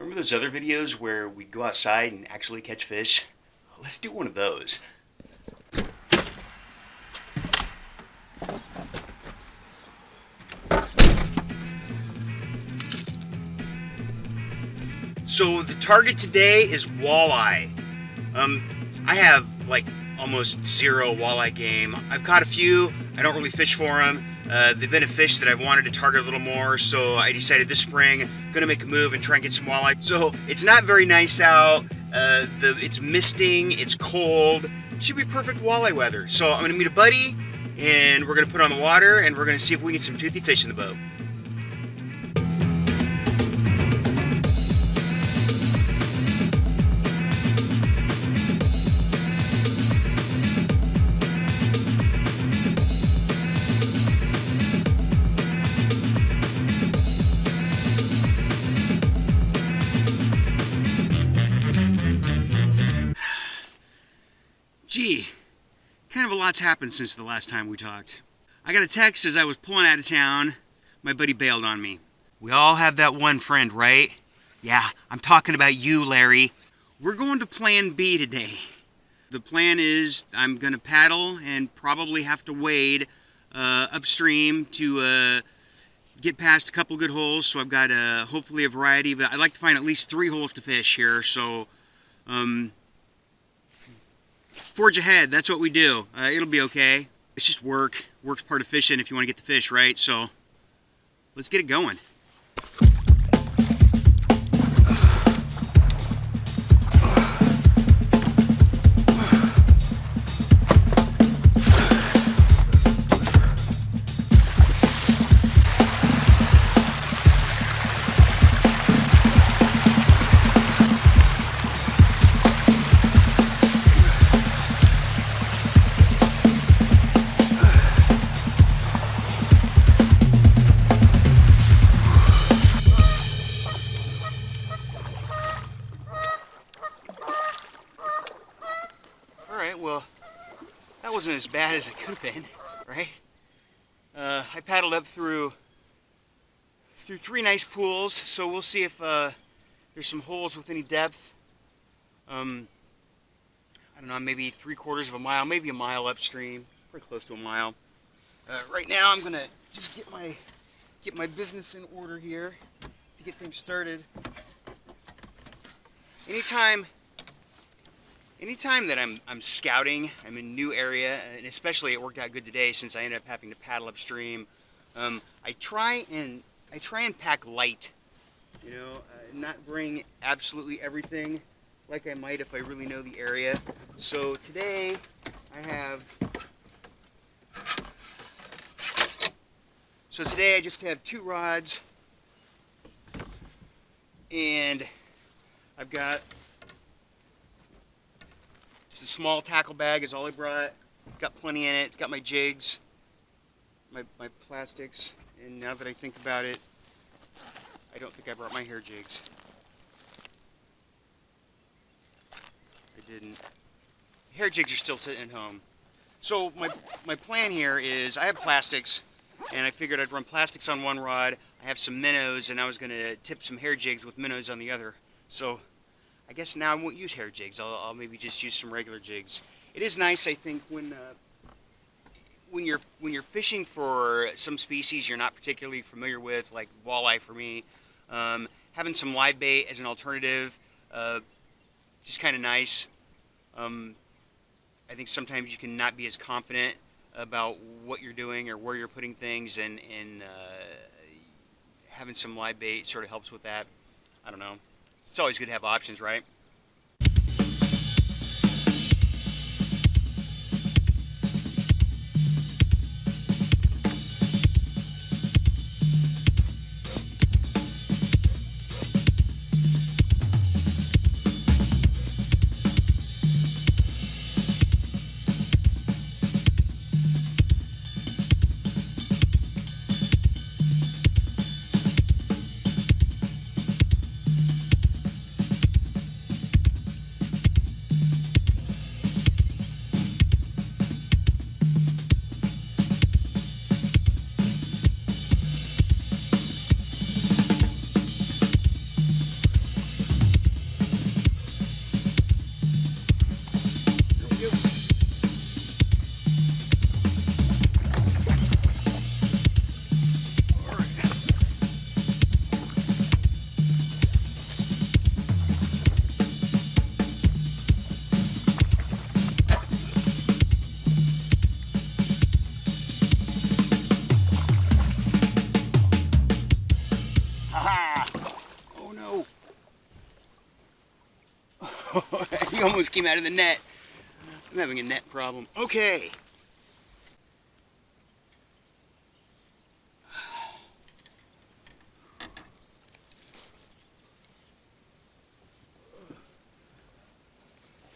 Remember those other videos where we'd go outside and actually catch fish? Let's do one of those. So the target today is walleye. I have like almost zero walleye game. I've caught a few. I don't really fish for them. They've been a fish that I've wanted to target a little more, so I decided this spring I'm gonna make a move and try and get some walleye. So it's not very nice out. It's misting. It's cold. Should be perfect walleye weather. So I'm gonna meet a buddy, and we're gonna put on the water, and we're gonna see if we can get some toothy fish in the boat. Gee, kind of a lot's happened since the last time we talked. I got a text as I was pulling out of town. My buddy bailed on me. We all have that one friend, right? Yeah, I'm talking about you, Larry. We're going to Plan B today. The plan is I'm going to paddle and probably have to wade upstream to get past a couple good holes. So I've got hopefully a variety. But I'd like to find at least 3 holes to fish here. So forge ahead, that's what we do. It'll be okay. It's just work. Work's part of fishing if you want to get the fish, right? So let's get it going. Well, that wasn't as bad as it could have been, right? I paddled up through 3 nice pools, so we'll see if there's some holes with any depth. I don't know, maybe 3/4 of a mile, maybe a mile upstream, pretty close to a mile. Right now, I'm gonna just get my business in order here to get things started. Anytime that I'm scouting, I'm in a new area, and especially it worked out good today since I ended up having to paddle upstream. I try and pack light, you know, not bring absolutely everything like I might if I really know the area. So today I just have 2 rods, and I've got just a small tackle bag is all I brought. It's got plenty in it. It's got my jigs, my plastics, and now that I think about it, I don't think I brought my hair jigs. I didn't. Hair jigs are still sitting at home. So my plan here is I have plastics, and I figured I'd run plastics on one rod. I have some minnows, and I was going to tip some hair jigs with minnows on the other. So I guess now I won't use hair jigs. I'll maybe just use some regular jigs. It is nice, I think, when you're fishing for some species you're not particularly familiar with, like walleye for me. Having some live bait as an alternative, just kind of nice. I think sometimes you can not be as confident about what you're doing or where you're putting things, and having some live bait sort of helps with that. I don't know. It's always good to have options, right? He almost came out of the net. I'm having a net problem. Okay.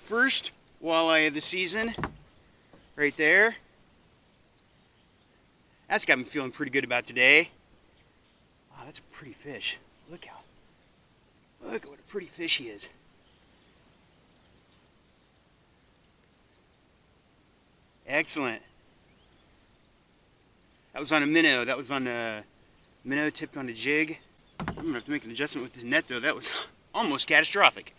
First walleye of the season, right there. That's got me feeling pretty good about today. Wow, that's a pretty fish. Look at what a pretty fish he is. Excellent. That was on a minnow. That was on a minnow tipped on a jig. I'm gonna have to make an adjustment with this net though. That was almost catastrophic.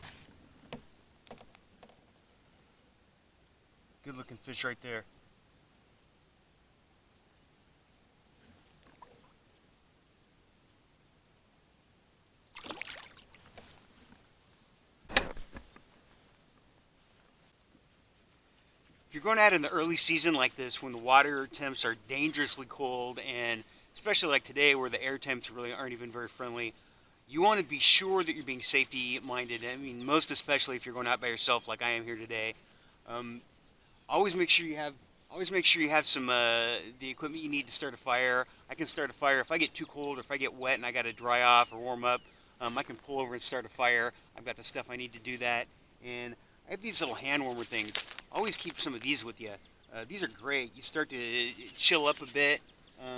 Good looking fish right there. If you're going out in the early season like this, when the water temps are dangerously cold, and especially like today where the air temps really aren't even very friendly, you want to be sure that you're being safety minded. I mean, most especially if you're going out by yourself like I am here today. Always make sure you have some the equipment you need to start a fire. I can start a fire if I get too cold or if I get wet and I got to dry off or warm up. I can pull over and start a fire. I've got the stuff I need to do that, and I have these little hand warmer things. Always keep some of these with you. These are great. You start to chill up a bit.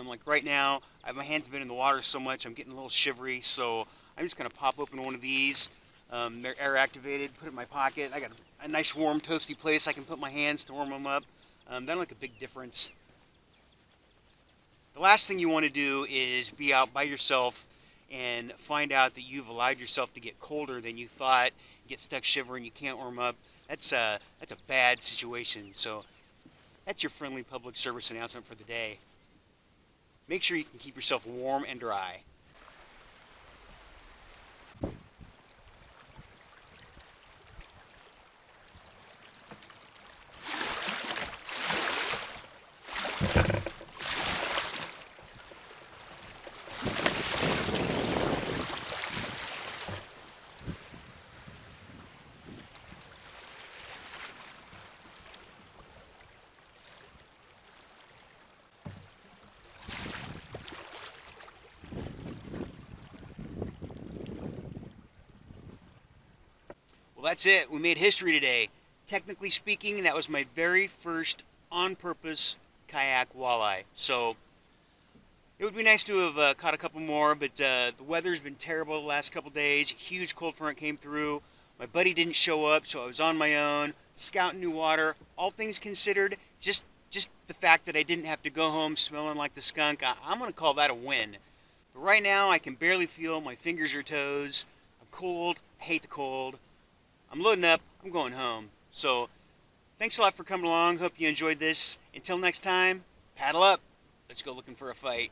Like right now, my hands have been in the water so much, I'm getting a little shivery, so I'm just going to pop open one of these. They're air activated, put it in my pocket. I got a nice warm toasty place I can put my hands to warm them up. That'll make a big difference. The last thing you want to do is be out by yourself and find out that you've allowed yourself to get colder than you thought, get stuck shivering, you can't warm up. That's a bad situation. So that's your friendly public service announcement for the day. Make sure you can keep yourself warm and dry. Well, that's it. We made history today. Technically speaking, that was my very first on-purpose kayak walleye. So it would be nice to have caught a couple more, but the weather's been terrible the last couple days. Huge cold front came through. My buddy didn't show up, so I was on my own, scouting new water. All things considered, just the fact that I didn't have to go home smelling like the skunk, I'm going to call that a win. But right now, I can barely feel my fingers or toes. I'm cold. I hate the cold. I'm loading up. I'm going home. So thanks a lot for coming along. Hope you enjoyed this. Until next time, paddle up. Let's go looking for a fight.